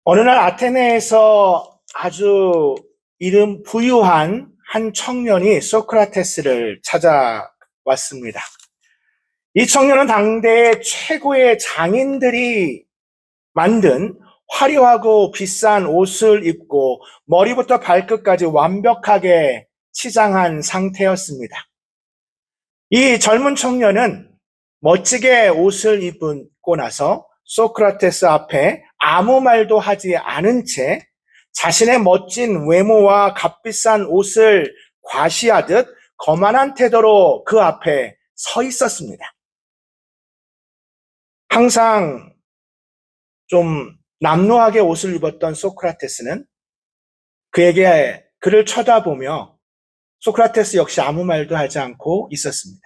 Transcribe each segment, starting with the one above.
어느 날 아테네에서 아주 이름 부유한 한 청년이 소크라테스를 찾아왔습니다. 이 청년은 당대의 최고의 장인들이 만든 화려하고 비싼 옷을 입고 머리부터 발끝까지 완벽하게 치장한 상태였습니다. 이 젊은 청년은 멋지게 옷을 입고 나서 소크라테스 앞에 아무 말도 하지 않은 채 자신의 멋진 외모와 값비싼 옷을 과시하듯 거만한 태도로 그 앞에 서 있었습니다. 항상 좀 남루하게 옷을 입었던 소크라테스는 그를 쳐다보며 소크라테스 역시 아무 말도 하지 않고 있었습니다.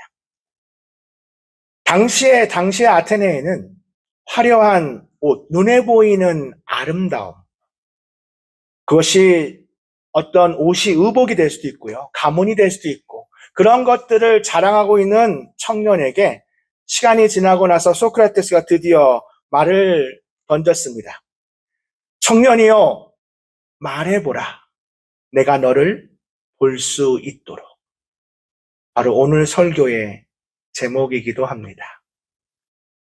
당시에 아테네에는 화려한 옷, 눈에 보이는 아름다움, 그것이 어떤 옷이 의복이 될 수도 있고요. 가문이 될 수도 있고, 그런 것들을 자랑하고 있는 청년에게 시간이 지나고 나서 소크라테스가 드디어 말을 던졌습니다. 청년이여, 말해보라. 내가 너를 볼 수 있도록. 바로 오늘 설교의 제목이기도 합니다.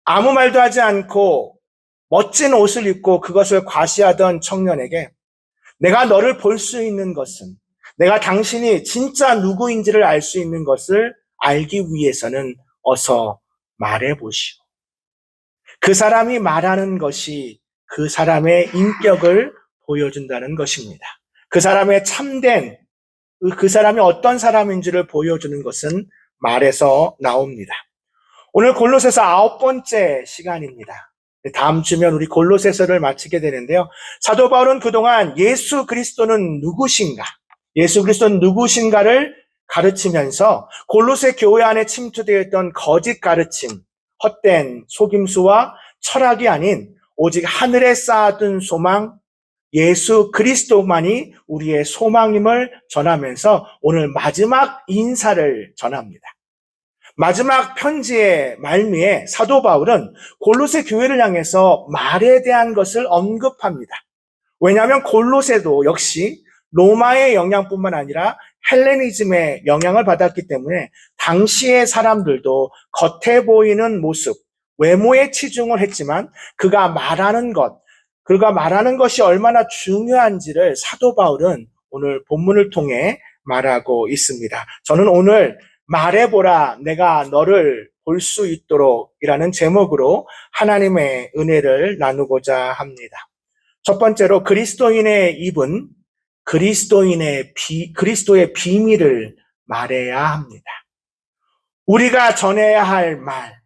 아무 말도 하지 않고 멋진 옷을 입고 그것을 과시하던 청년에게 내가 너를 볼 수 있는 것은, 내가 당신이 진짜 누구인지를 알 수 있는 것을 알기 위해서는 어서 말해보시오. 그 사람이 말하는 것이 그 사람의 인격을 보여준다는 것입니다. 그 사람의 참된, 그 사람이 어떤 사람인지를 보여주는 것은 말에서 나옵니다. 오늘 골로새서 9번째 시간입니다. 다음 주면 우리 골로새서를 마치게 되는데요. 사도 바울은 그동안 예수 그리스도는 누구신가? 예수 그리스도는 누구신가를 가르치면서 골로새 교회 안에 침투되어 있던 거짓 가르침, 헛된 속임수와 철학이 아닌 오직 하늘에 쌓아둔 소망, 예수 그리스도만이 우리의 소망임을 전하면서 오늘 마지막 인사를 전합니다. 마지막 편지의 말미에 사도 바울은 골로새 교회를 향해서 말에 대한 것을 언급합니다. 왜냐하면 골로새도 역시 로마의 영향뿐만 아니라 헬레니즘의 영향을 받았기 때문에 당시의 사람들도 겉에 보이는 모습, 외모에 치중을 했지만 그가 말하는 것이 얼마나 중요한지를 사도 바울은 오늘 본문을 통해 말하고 있습니다. 저는 오늘 말해보라, 내가 너를 볼 수 있도록 이라는 제목으로 하나님의 은혜를 나누고자 합니다. 첫 번째로 그리스도인의 입은 그리스도의 비밀을 말해야 합니다. 우리가 전해야 할 말,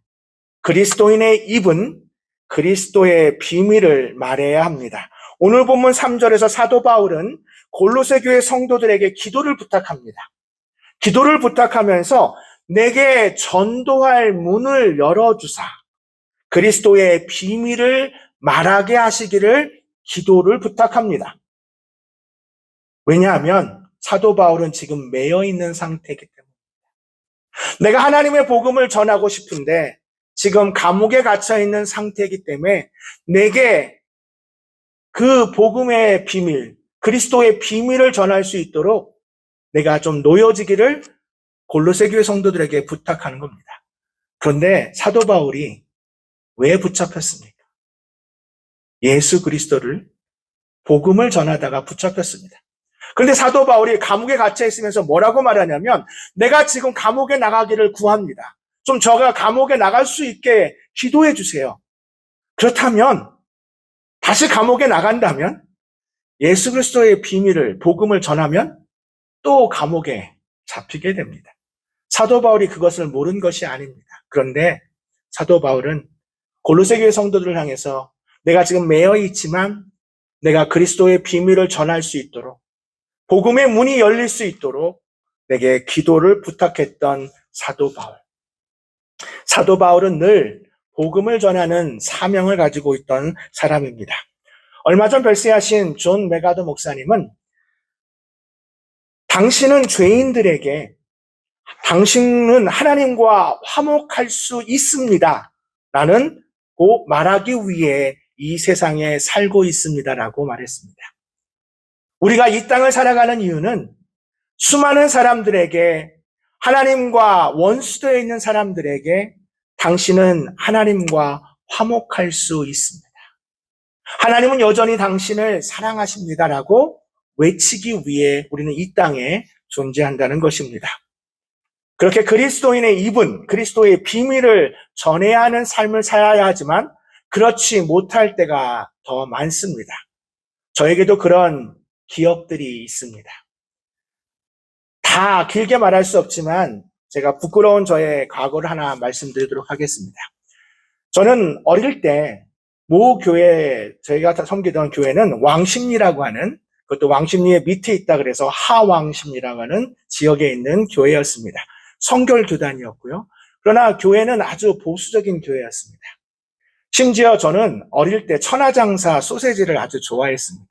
그리스도인의 입은 그리스도의 비밀을 말해야 합니다. 오늘 본문 3절에서 사도 바울은 골로새 교회 성도들에게 기도를 부탁합니다. 기도를 부탁하면서 내게 전도할 문을 열어주사 그리스도의 비밀을 말하게 하시기를 기도를 부탁합니다. 왜냐하면 사도 바울은 지금 매여 있는 상태이기 때문입니다. 내가 하나님의 복음을 전하고 싶은데 지금 감옥에 갇혀 있는 상태이기 때문에 내게 그 복음의 비밀, 그리스도의 비밀을 전할 수 있도록 내가 좀 놓여지기를 골로새 교회 성도들에게 부탁하는 겁니다. 그런데 사도 바울이 왜 붙잡혔습니까? 예수 그리스도를 복음을 전하다가 붙잡혔습니다. 그런데 사도 바울이 감옥에 갇혀 있으면서 뭐라고 말하냐면 내가 지금 감옥에 나가기를 구합니다. 좀 저가 감옥에 나갈 수 있게 기도해 주세요. 그렇다면 다시 감옥에 나간다면 예수 그리스도의 비밀을 복음을 전하면 또 감옥에 잡히게 됩니다. 사도 바울이 그것을 모른 것이 아닙니다. 그런데 사도 바울은 골로새 교회 성도들을 향해서 내가 지금 매여 있지만 내가 그리스도의 비밀을 전할 수 있도록 복음의 문이 열릴 수 있도록 내게 기도를 부탁했던 사도 바울. 사도 바울은 늘 복음을 전하는 사명을 가지고 있던 사람입니다. 얼마 전 별세하신 존 메가더 목사님은 당신은 죄인들에게 당신은 하나님과 화목할 수 있습니다 라는 말하기 위해 이 세상에 살고 있습니다라고 말했습니다. 우리가 이 땅을 살아가는 이유는 수많은 사람들에게, 하나님과 원수되어 있는 사람들에게 당신은 하나님과 화목할 수 있습니다. 하나님은 여전히 당신을 사랑하십니다라고 외치기 위해 우리는 이 땅에 존재한다는 것입니다. 그렇게 그리스도인의 입은 그리스도의 비밀을 전해야 하는 삶을 살아야 하지만 그렇지 못할 때가 더 많습니다. 저에게도 그런 기억들이 있습니다. 다 길게 말할 수 없지만 제가 부끄러운 저의 과거를 하나 말씀드리도록 하겠습니다. 저는 어릴 때 모 교회, 저희가 섬기던 교회는 왕십리라고 하는, 그것도 왕십리의 밑에 있다 그래서 하왕십리라고 하는 지역에 있는 교회였습니다. 성결교단이었고요. 그러나 교회는 아주 보수적인 교회였습니다. 심지어 저는 어릴 때 천하장사 소세지를 아주 좋아했습니다.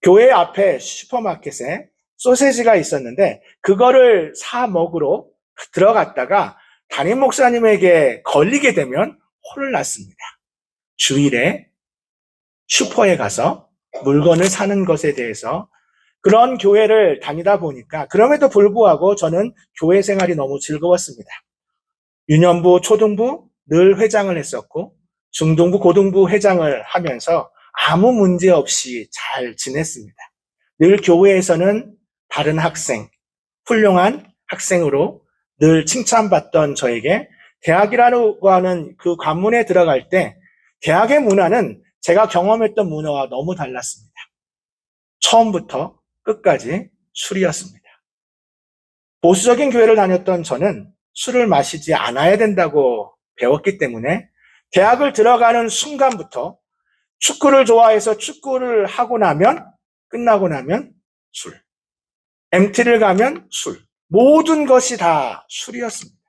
교회 앞에 슈퍼마켓에 소세지가 있었는데 그거를 사 먹으러 들어갔다가 담임 목사님에게 걸리게 되면 혼을 났습니다. 주일에 슈퍼에 가서 물건을 사는 것에 대해서. 그런 교회를 다니다 보니까 그럼에도 불구하고 저는 교회 생활이 너무 즐거웠습니다. 유년부, 초등부 늘 회장을 했었고 중등부, 고등부 회장을 하면서 아무 문제 없이 잘 지냈습니다. 늘 교회에서는 다른 학생, 훌륭한 학생으로 늘 칭찬받던 저에게 대학이라고 하는 그 관문에 들어갈 때 대학의 문화는 제가 경험했던 문화와 너무 달랐습니다. 처음부터 끝까지 술이었습니다. 보수적인 교회를 다녔던 저는 술을 마시지 않아야 된다고 배웠기 때문에 대학을 들어가는 순간부터 축구를 좋아해서 축구를 하고 나면, 끝나고 나면 술, MT를 가면 술, 모든 것이 다 술이었습니다.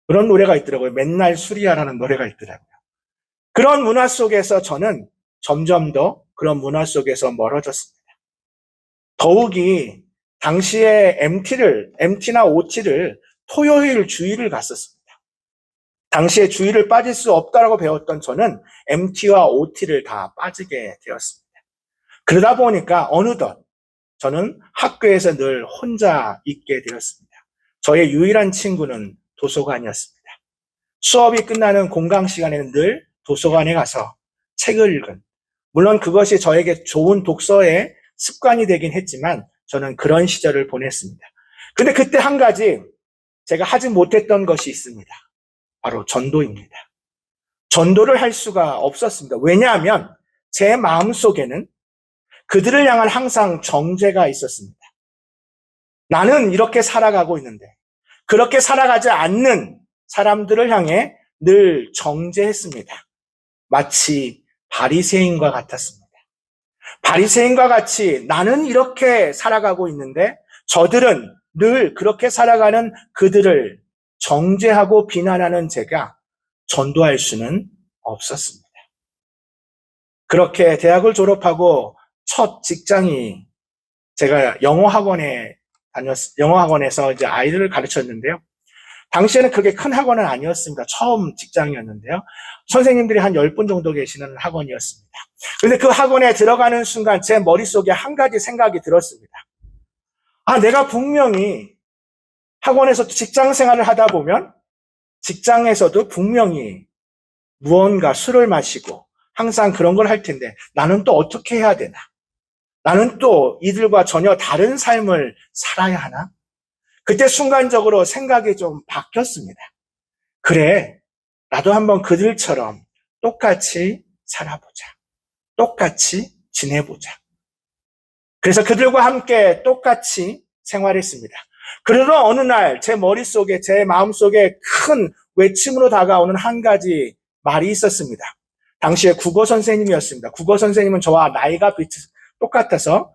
그런 노래가 있더라고요. 맨날 술이야라는 노래가 있더라고요. 그런 문화 속에서 저는 점점 더 그런 문화 속에서 멀어졌습니다. 더욱이 당시에 MT나 OT를 토요일 주일을 갔었습니다. 당시에 주일을 빠질 수 없다라고 배웠던 저는 MT와 OT를 다 빠지게 되었습니다. 그러다 보니까 어느덧 저는 학교에서 늘 혼자 있게 되었습니다. 저의 유일한 친구는 도서관이었습니다. 수업이 끝나는 공강 시간에는 늘 도서관에 가서 책을 읽은, 물론 그것이 저에게 좋은 독서의 습관이 되긴 했지만 저는 그런 시절을 보냈습니다. 근데 그때 한 가지 제가 하지 못했던 것이 있습니다. 바로 전도입니다. 전도를 할 수가 없었습니다. 왜냐하면 제 마음속에는 그들을 향한 항상 정죄가 있었습니다. 나는 이렇게 살아가고 있는데 그렇게 살아가지 않는 사람들을 향해 늘 정죄했습니다. 마치 바리새인과 같았습니다. 바리새인과 같이 나는 이렇게 살아가고 있는데 저들은 늘 그렇게 살아가는 그들을 정죄하고 비난하는 제가 전도할 수는 없었습니다. 그렇게 대학을 졸업하고 첫 직장이 제가 영어학원에서 이제 아이들을 가르쳤는데요. 당시에는 그게 큰 학원은 아니었습니다. 처음 직장이었는데요. 선생님들이 한 10분 정도 계시는 학원이었습니다. 그런데 그 학원에 들어가는 순간 제 머릿속에 한 가지 생각이 들었습니다. 내가 분명히 학원에서 직장 생활을 하다 보면 직장에서도 분명히 무언가 술을 마시고 항상 그런 걸 할 텐데 나는 또 어떻게 해야 되나? 나는 또 이들과 전혀 다른 삶을 살아야 하나? 그때 순간적으로 생각이 좀 바뀌었습니다. 그래, 나도 한번 그들처럼 똑같이 살아보자. 똑같이 지내보자. 그래서 그들과 함께 똑같이 생활했습니다. 그러나 어느 날 제 머릿속에, 제 마음속에 큰 외침으로 다가오는 한 가지 말이 있었습니다. 당시에 국어 선생님이었습니다. 국어 선생님은 저와 나이가 똑같아서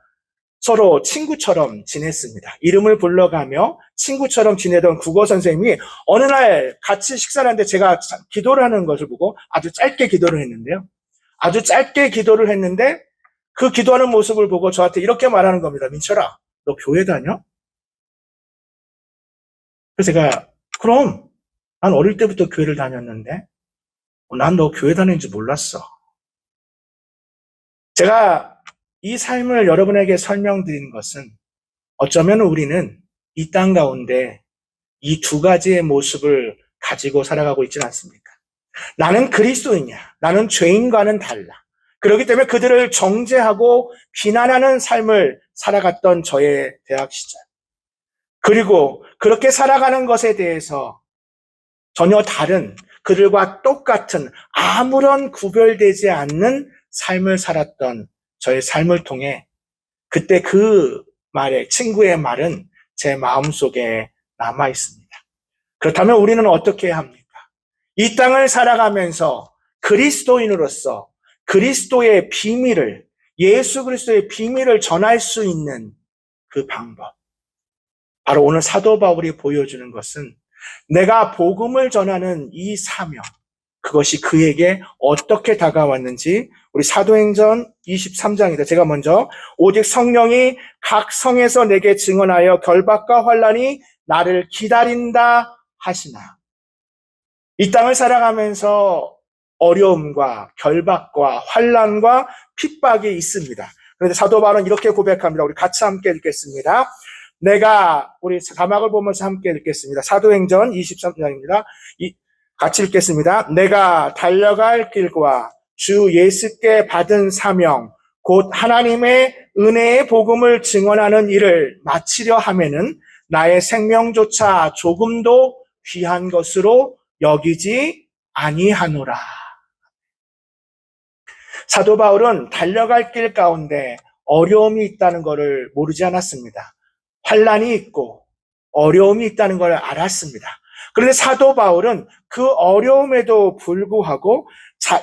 서로 친구처럼 지냈습니다. 이름을 불러가며 친구처럼 지내던 국어 선생님이 어느 날 같이 식사를 하는데 제가 기도를 하는 것을 보고 아주 짧게 기도를 했는데요. 아주 짧게 기도를 했는데 그 기도하는 모습을 보고 저한테 이렇게 말하는 겁니다. 민철아, 너 교회 다녀? 그래서 제가 그럼 난 어릴 때부터 교회를 다녔는데 난 너 교회 다니는지 몰랐어. 제가 이 삶을 여러분에게 설명드린 것은 어쩌면 우리는 이 땅 가운데 이 두 가지의 모습을 가지고 살아가고 있지는 않습니까? 나는 그리스도이냐? 나는 죄인과는 달라. 그렇기 때문에 그들을 정죄하고 비난하는 삶을 살아갔던 저의 대학 시절. 그리고 그렇게 살아가는 것에 대해서 전혀 다른 그들과 똑같은 아무런 구별되지 않는 삶을 살았던 저의 삶을 통해 그때 그 말에 친구의 말은 제 마음속에 남아 있습니다. 그렇다면 우리는 어떻게 해야 합니까? 이 땅을 살아가면서 그리스도인으로서 그리스도의 비밀을 예수 그리스도의 비밀을 전할 수 있는 그 방법. 바로 오늘 사도 바울이 보여주는 것은 내가 복음을 전하는 이 사명, 그것이 그에게 어떻게 다가왔는지 우리 사도행전 23장이다. 제가 먼저 오직 성령이 각 성에서 내게 증언하여 결박과 환난이 나를 기다린다 하시나. 이 땅을 살아가면서 어려움과 결박과 환난과 핍박이 있습니다. 그런데 사도 바울은 이렇게 고백합니다. 우리 같이 함께 읽겠습니다. 우리 자막을 보면서 함께 읽겠습니다. 사도행전 23장입니다. 같이 읽겠습니다. 내가 달려갈 길과 주 예수께 받은 사명, 곧 하나님의 은혜의 복음을 증언하는 일을 마치려 하면은 나의 생명조차 조금도 귀한 것으로 여기지 아니하노라. 사도 바울은 달려갈 길 가운데 어려움이 있다는 것을 모르지 않았습니다. 환난이 있고 어려움이 있다는 걸 알았습니다. 그런데 사도 바울은 그 어려움에도 불구하고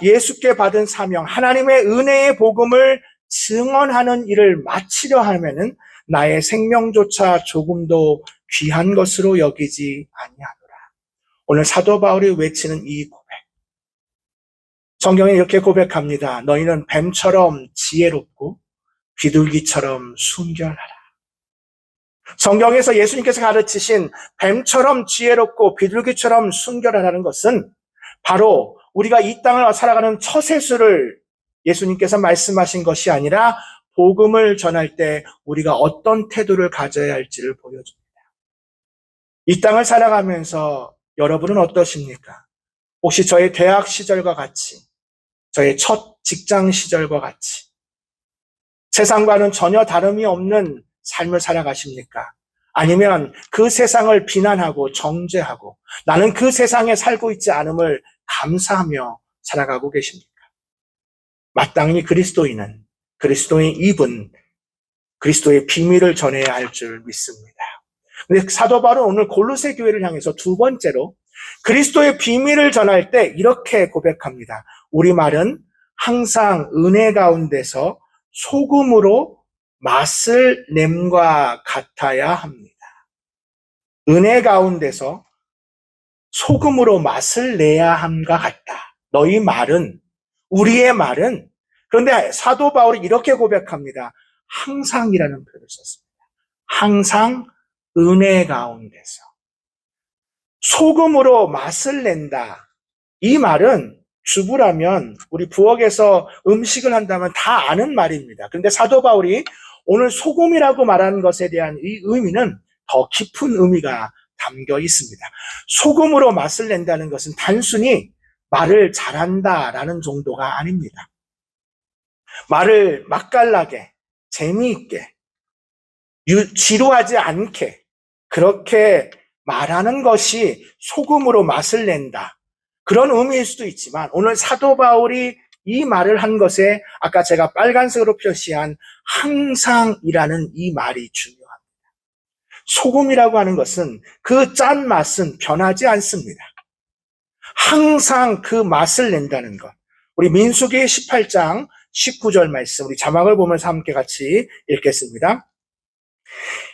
예수께 받은 사명, 하나님의 은혜의 복음을 증언하는 일을 마치려 하면은 나의 생명조차 조금도 귀한 것으로 여기지 아니하노라. 오늘 사도 바울이 외치는 이 고백. 성경에 이렇게 고백합니다. 너희는 뱀처럼 지혜롭고 비둘기처럼 순결하라. 성경에서 예수님께서 가르치신 뱀처럼 지혜롭고 비둘기처럼 순결하라는 것은 바로 우리가 이 땅을 살아가는 처세술을 예수님께서 말씀하신 것이 아니라 복음을 전할 때 우리가 어떤 태도를 가져야 할지를 보여줍니다. 이 땅을 살아가면서 여러분은 어떠십니까? 혹시 저의 대학 시절과 같이, 저의 첫 직장 시절과 같이 세상과는 전혀 다름이 없는 삶을 살아가십니까? 아니면 그 세상을 비난하고 정죄하고 나는 그 세상에 살고 있지 않음을 감사하며 살아가고 계십니까? 마땅히 그리스도인은 그리스도의 입은 그리스도의 비밀을 전해야 할 줄 믿습니다. 근데 사도 바울은 오늘 골로새 교회를 향해서 두 번째로 그리스도의 비밀을 전할 때 이렇게 고백합니다. 우리 말은 항상 은혜 가운데서 소금으로 맛을 냄과 같아야 합니다. 은혜 가운데서 소금으로 맛을 내야 함과 같다. 너희 말은, 우리의 말은, 그런데 사도 바울이 이렇게 고백합니다. 항상이라는 표현을 썼습니다. 항상 은혜 가운데서 소금으로 맛을 낸다. 이 말은 주부라면 우리 부엌에서 음식을 한다면 다 아는 말입니다. 그런데 사도 바울이 오늘 소금이라고 말하는 것에 대한 이 의미는 더 깊은 의미가 담겨 있습니다. 소금으로 맛을 낸다는 것은 단순히 말을 잘한다라는 정도가 아닙니다. 말을 맛깔나게, 재미있게, 지루하지 않게 그렇게 말하는 것이 소금으로 맛을 낸다. 그런 의미일 수도 있지만 오늘 사도 바울이 이 말을 한 것에 아까 제가 빨간색으로 표시한 항상이라는 이 말이 중요합니다. 소금이라고 하는 것은 그 짠맛은 변하지 않습니다. 항상 그 맛을 낸다는 것. 우리 민수기 18장 19절 말씀 우리 자막을 보면서 함께 같이 읽겠습니다.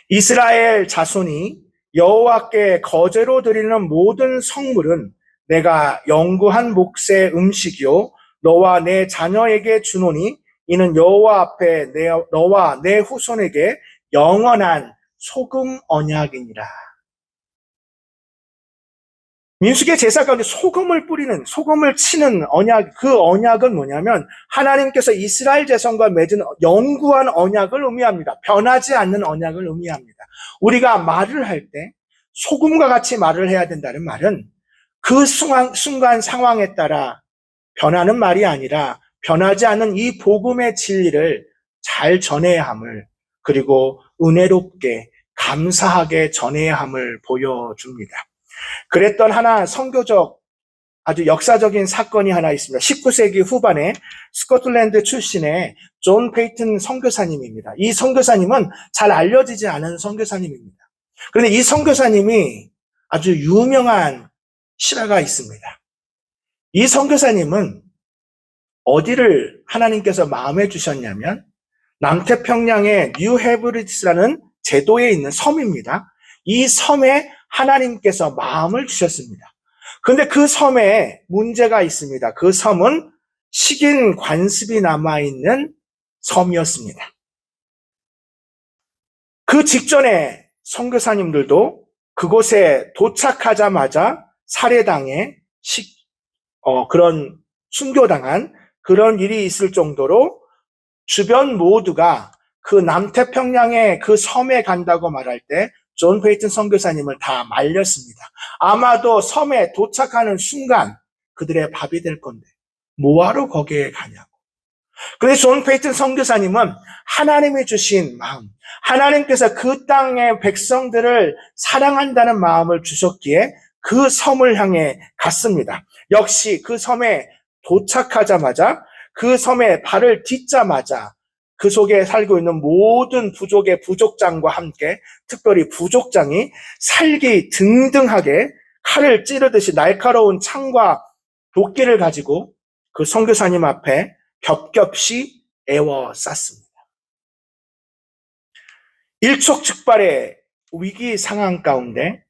이스라엘 자손이 여호와께 거제로 드리는 모든 성물은 내가 영구한 몫의 음식이요 너와 내 자녀에게 주노니 이는 여호와 앞에 너와 내 후손에게 영원한 소금 언약이니라. 민수기의 제사 가운데 소금을 뿌리는, 소금을 치는 언약, 그 언약은 뭐냐면 하나님께서 이스라엘 자손과 맺은 영구한 언약을 의미합니다. 변하지 않는 언약을 의미합니다. 우리가 말을 할 때 소금과 같이 말을 해야 된다는 말은 그 순간 상황에 따라 변하는 말이 아니라 변하지 않는 이 복음의 진리를 잘 전해야 함을, 그리고 은혜롭게 감사하게 전해야 함을 보여줍니다. 그랬던 하나 선교적 아주 역사적인 사건이 하나 있습니다. 19세기 후반에 스코틀랜드 출신의 존 페이튼 선교사님입니다. 이 선교사님은 잘 알려지지 않은 선교사님입니다. 그런데 이 선교사님이 아주 유명한 실화가 있습니다. 이 선교사님은 어디를 하나님께서 마음에 주셨냐면 남태평양의 뉴헤브리스라는 제도에 있는 섬입니다. 이 섬에 하나님께서 마음을 주셨습니다. 그런데 그 섬에 문제가 있습니다. 그 섬은 식인 관습이 남아있는 섬이었습니다. 그 직전에 선교사님들도 그곳에 도착하자마자 살해당해 그런 순교당한 그런 일이 있을 정도로 주변 모두가 그 남태평양의 그 섬에 간다고 말할 때 존 페이튼 선교사님을 다 말렸습니다. 아마도 섬에 도착하는 순간 그들의 밥이 될 건데 뭐하러 거기에 가냐고. 그래서 존 페이튼 선교사님은 하나님이 주신 마음, 하나님께서 그 땅의 백성들을 사랑한다는 마음을 주셨기에 그 섬을 향해 갔습니다. 역시 그 섬에 도착하자마자, 그 섬에 발을 딛자마자 그 속에 살고 있는 모든 부족의 부족장과 함께, 특별히 부족장이 살기 등등하게 칼을 찌르듯이 날카로운 창과 도끼를 가지고 그 선교사님 앞에 겹겹이 에워쌌습니다. 일촉즉발의 위기 상황 가운데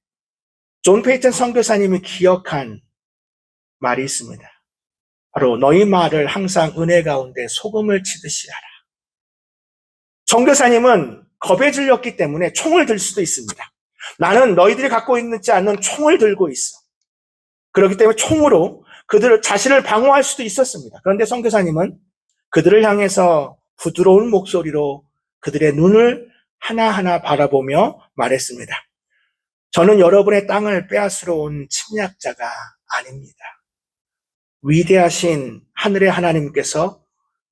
존 페이튼 선교사님이 기억한 말이 있습니다. 바로 너희 말을 항상 은혜 가운데 소금을 치듯이 하라. 선교사님은 겁에 질렸기 때문에 총을 들 수도 있습니다. 나는 너희들이 갖고 있지 않는 총을 들고 있어. 그렇기 때문에 총으로 그들을 자신을 방어할 수도 있었습니다. 그런데 선교사님은 그들을 향해서 부드러운 목소리로 그들의 눈을 하나하나 바라보며 말했습니다. 저는 여러분의 땅을 빼앗으러 온 침략자가 아닙니다. 위대하신 하늘의 하나님께서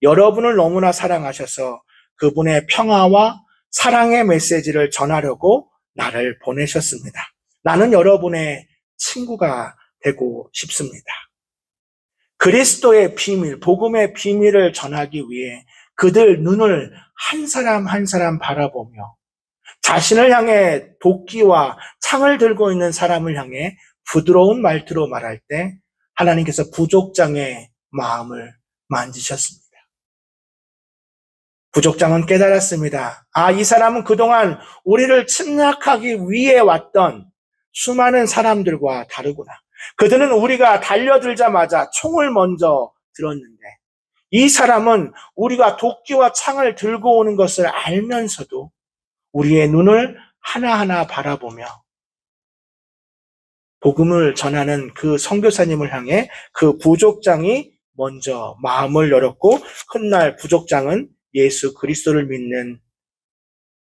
여러분을 너무나 사랑하셔서 그분의 평화와 사랑의 메시지를 전하려고 나를 보내셨습니다. 나는 여러분의 친구가 되고 싶습니다. 그리스도의 비밀, 복음의 비밀을 전하기 위해 그들 눈을 한 사람 한 사람 바라보며 자신을 향해 도끼와 창을 들고 있는 사람을 향해 부드러운 말투로 말할 때 하나님께서 부족장의 마음을 만지셨습니다. 부족장은 깨달았습니다. 이 사람은 그동안 우리를 침략하기 위해 왔던 수많은 사람들과 다르구나. 그들은 우리가 달려들자마자 총을 먼저 들었는데 이 사람은 우리가 도끼와 창을 들고 오는 것을 알면서도 우리의 눈을 하나하나 바라보며 복음을 전하는 그 선교사님을 향해 그 부족장이 먼저 마음을 열었고 훗날 부족장은 예수 그리스도를 믿는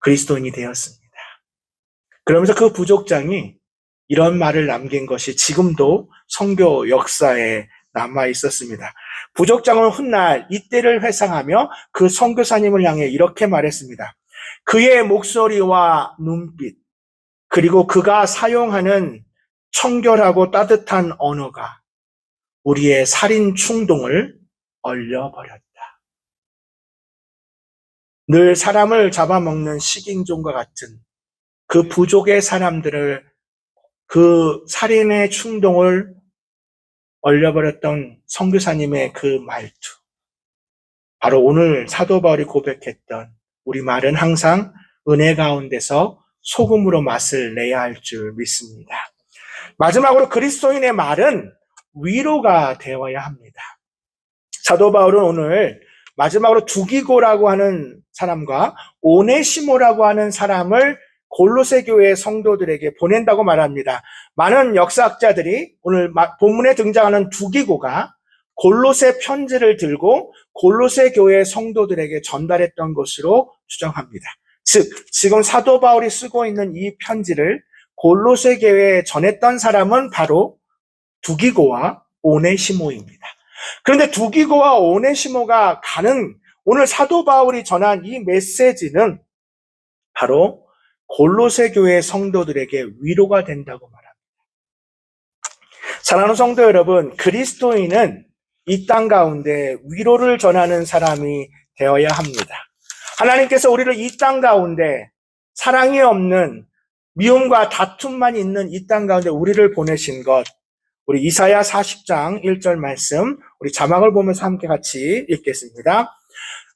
그리스도인이 되었습니다. 그러면서 그 부족장이 이런 말을 남긴 것이 지금도 선교 역사에 남아 있었습니다. 부족장은 훗날 이때를 회상하며 그 선교사님을 향해 이렇게 말했습니다. 그의 목소리와 눈빛, 그리고 그가 사용하는 청결하고 따뜻한 언어가 우리의 살인 충동을 얼려버렸다. 늘 사람을 잡아먹는 식인종과 같은 그 부족의 사람들을, 그 살인의 충동을 얼려버렸던 선교사님의 그 말투, 바로 오늘 사도 바울이 고백했던 우리 말은 항상 은혜 가운데서 소금으로 맛을 내야 할 줄 믿습니다. 마지막으로 그리스도인의 말은 위로가 되어야 합니다. 사도 바울은 오늘 마지막으로 두기고라고 하는 사람과 오네시모라고 하는 사람을 골로새 교회 성도들에게 보낸다고 말합니다. 많은 역사학자들이 오늘 본문에 등장하는 두기고가 골로새 편지를 들고 골로새 교회 성도들에게 전달했던 것으로 추정합니다. 즉, 지금 사도 바울이 쓰고 있는 이 편지를 골로새 교회에 전했던 사람은 바로 두기고와 오네시모입니다. 그런데 두기고와 오네시모가 가는 오늘 사도 바울이 전한 이 메시지는 바로 골로새 교회 성도들에게 위로가 된다고 말합니다. 사랑하는 성도 여러분, 그리스도인은 이 땅 가운데 위로를 전하는 사람이 되어야 합니다. 하나님께서 우리를 이 땅 가운데 사랑이 없는 미움과 다툼만 있는 이 땅 가운데 우리를 보내신 것, 우리 이사야 40장 1절 말씀, 우리 자막을 보면서 함께 같이 읽겠습니다.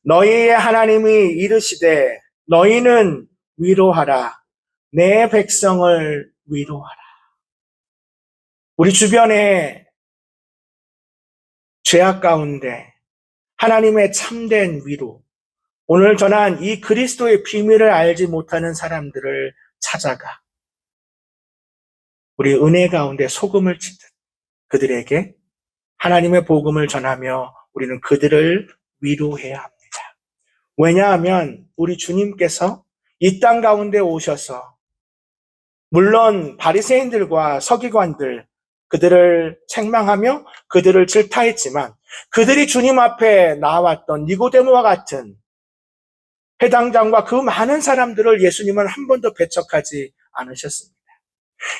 너희의 하나님이 이르시되 너희는 위로하라. 내 백성을 위로하라. 우리 주변에 죄악 가운데 하나님의 참된 위로, 오늘 전한 이 그리스도의 비밀을 알지 못하는 사람들을 찾아가 우리 은혜 가운데 소금을 치듯 그들에게 하나님의 복음을 전하며 우리는 그들을 위로해야 합니다. 왜냐하면 우리 주님께서 이 땅 가운데 오셔서 물론 바리새인들과 서기관들 그들을 책망하며 그들을 질타했지만 그들이 주님 앞에 나왔던 니고데모와 같은 회당장과 그 많은 사람들을 예수님은 한 번도 배척하지 않으셨습니다.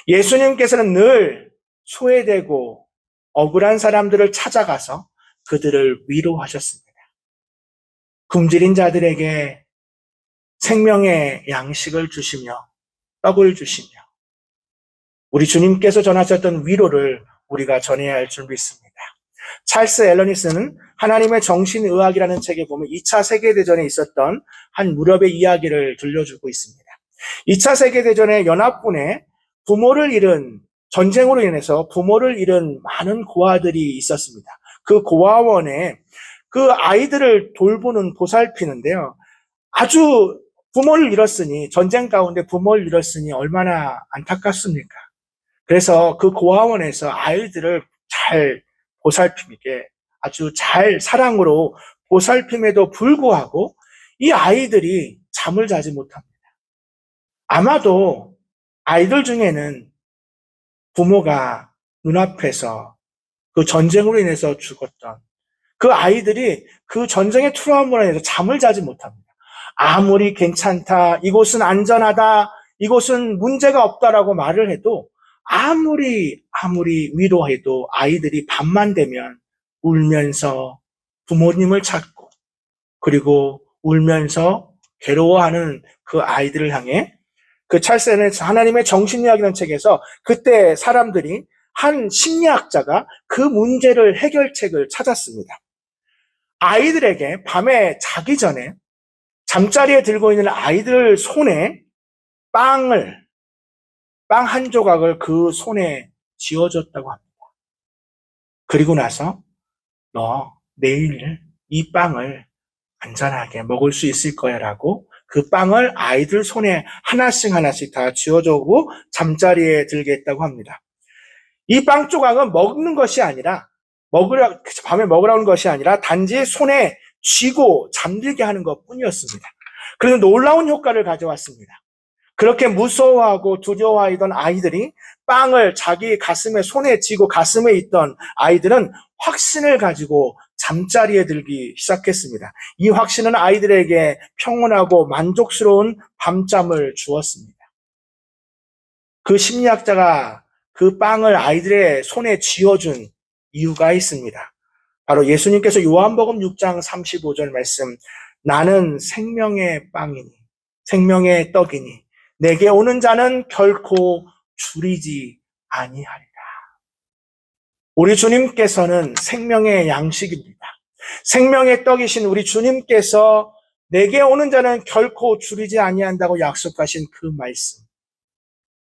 예수님께서는 늘 소외되고 억울한 사람들을 찾아가서 그들을 위로하셨습니다. 굶주린 자들에게 생명의 양식을 주시며 떡을 주시며 우리 주님께서 전하셨던 위로를 우리가 전해야 할 줄 믿습니다. 찰스 앨러니스는 하나님의 정신의학이라는 책에 보면 2차 세계대전에 있었던 한 무렵의 이야기를 들려주고 있습니다. 2차 세계대전의 연합군에 부모를 잃은 전쟁으로 인해서 부모를 잃은 많은 고아들이 있었습니다. 그 고아원에 그 아이들을 돌보는 보살피는데요. 아주 부모를 잃었으니 전쟁 가운데 부모를 잃었으니 얼마나 안타깝습니까? 그래서 그 고아원에서 아이들을 잘 보살피게 아주 잘 사랑으로 보살핌에도 불구하고 이 아이들이 잠을 자지 못합니다. 아마도 아이들 중에는 부모가 눈앞에서 그 전쟁으로 인해서 죽었던 그 아이들이 그 전쟁의 트라우마로 인해서 잠을 자지 못합니다. 아무리 괜찮다, 이곳은 안전하다, 이곳은 문제가 없다라고 말을 해도 아무리 위로해도 아이들이 밤만 되면 울면서 부모님을 찾고 그리고 울면서 괴로워하는 그 아이들을 향해 그 찰스는 하나님의 정신의학이라는 책에서 그때 사람들이 한 심리학자가 그 문제를 해결책을 찾았습니다. 아이들에게 밤에 자기 전에 잠자리에 들고 있는 아이들 손에 빵 한 조각을 그 손에 쥐어줬다고 합니다. 그리고 나서 너 내일 이 빵을 안전하게 먹을 수 있을 거야 라고 그 빵을 아이들 손에 하나씩 다 쥐어주고 잠자리에 들게 했다고 합니다. 이 빵 조각은 먹는 것이 아니라 밤에 먹으라는 것이 아니라 단지 손에 쥐고 잠들게 하는 것 뿐이었습니다. 그래서 놀라운 효과를 가져왔습니다. 그렇게 무서워하고 두려워하던 아이들이 빵을 자기 가슴에 손에 쥐고 가슴에 있던 아이들은 확신을 가지고 잠자리에 들기 시작했습니다. 이 확신은 아이들에게 평온하고 만족스러운 밤잠을 주었습니다. 그 심리학자가 그 빵을 아이들의 손에 쥐어준 이유가 있습니다. 바로 예수님께서 요한복음 6장 35절 말씀, 나는 생명의 빵이니 생명의 떡이니 내게 오는 자는 결코 줄이지 아니하리라. 우리 주님께서는 생명의 양식입니다. 생명의 떡이신 우리 주님께서 내게 오는 자는 결코 줄이지 아니한다고 약속하신 그 말씀.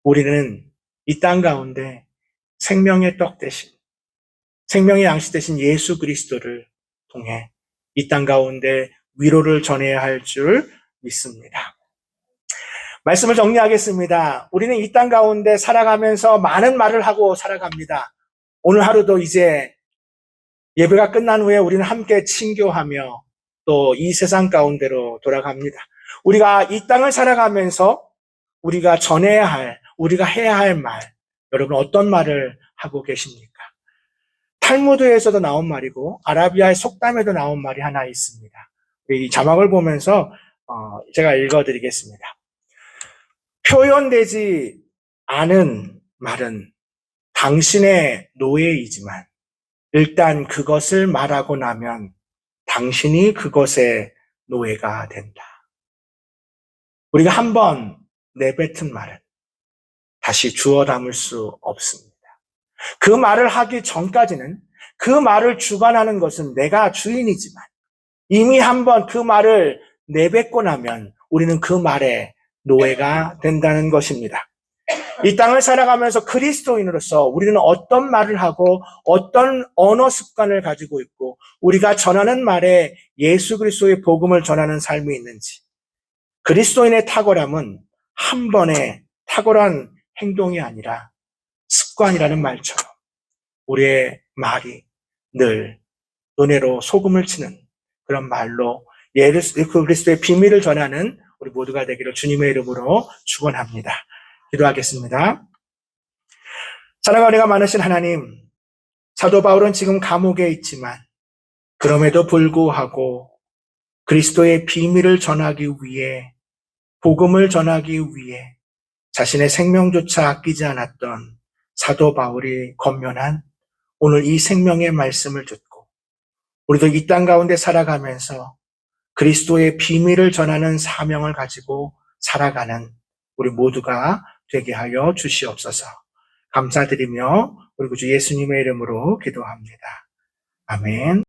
우리는 이 땅 가운데 생명의 떡 대신 생명의 양식 대신 예수 그리스도를 통해 이 땅 가운데 위로를 전해야 할 줄 믿습니다. 말씀을 정리하겠습니다. 우리는 이 땅 가운데 살아가면서 많은 말을 하고 살아갑니다. 오늘 하루도 이제 예배가 끝난 후에 우리는 함께 친교하며 또 이 세상 가운데로 돌아갑니다. 우리가 이 땅을 살아가면서 우리가 전해야 할, 우리가 해야 할 말, 여러분 어떤 말을 하고 계십니까? 탈무드에서도 나온 말이고 아라비아의 속담에도 나온 말이 하나 있습니다. 이 자막을 보면서 제가 읽어드리겠습니다. 표현되지 않은 말은 당신의 노예이지만 일단 그것을 말하고 나면 당신이 그것의 노예가 된다. 우리가 한번 내뱉은 말은 다시 주워 담을 수 없습니다. 그 말을 하기 전까지는 그 말을 주관하는 것은 내가 주인이지만 이미 한번 그 말을 내뱉고 나면 우리는 그 말의 노예가 된다는 것입니다. 이 땅을 살아가면서 그리스도인으로서 우리는 어떤 말을 하고 어떤 언어 습관을 가지고 있고 우리가 전하는 말에 예수 그리스도의 복음을 전하는 삶이 있는지, 그리스도인의 탁월함은 한 번의 탁월한 행동이 아니라 습관이라는 말처럼 우리의 말이 늘 은혜로 소금을 치는 그런 말로 예수 그리스도의 비밀을 전하는 우리 모두가 되기를 주님의 이름으로 축원합니다. 기도하겠습니다. 사랑과 은혜가 많으신 하나님, 사도 바울은 지금 감옥에 있지만 그럼에도 불구하고 그리스도의 비밀을 전하기 위해, 복음을 전하기 위해 자신의 생명조차 아끼지 않았던 사도 바울이 권면한 오늘 이 생명의 말씀을 듣고 우리도 이 땅 가운데 살아가면서 그리스도의 비밀을 전하는 사명을 가지고 살아가는 우리 모두가 되게 하여 주시옵소서. 감사드리며 우리 구주 예수님의 이름으로 기도합니다. 아멘.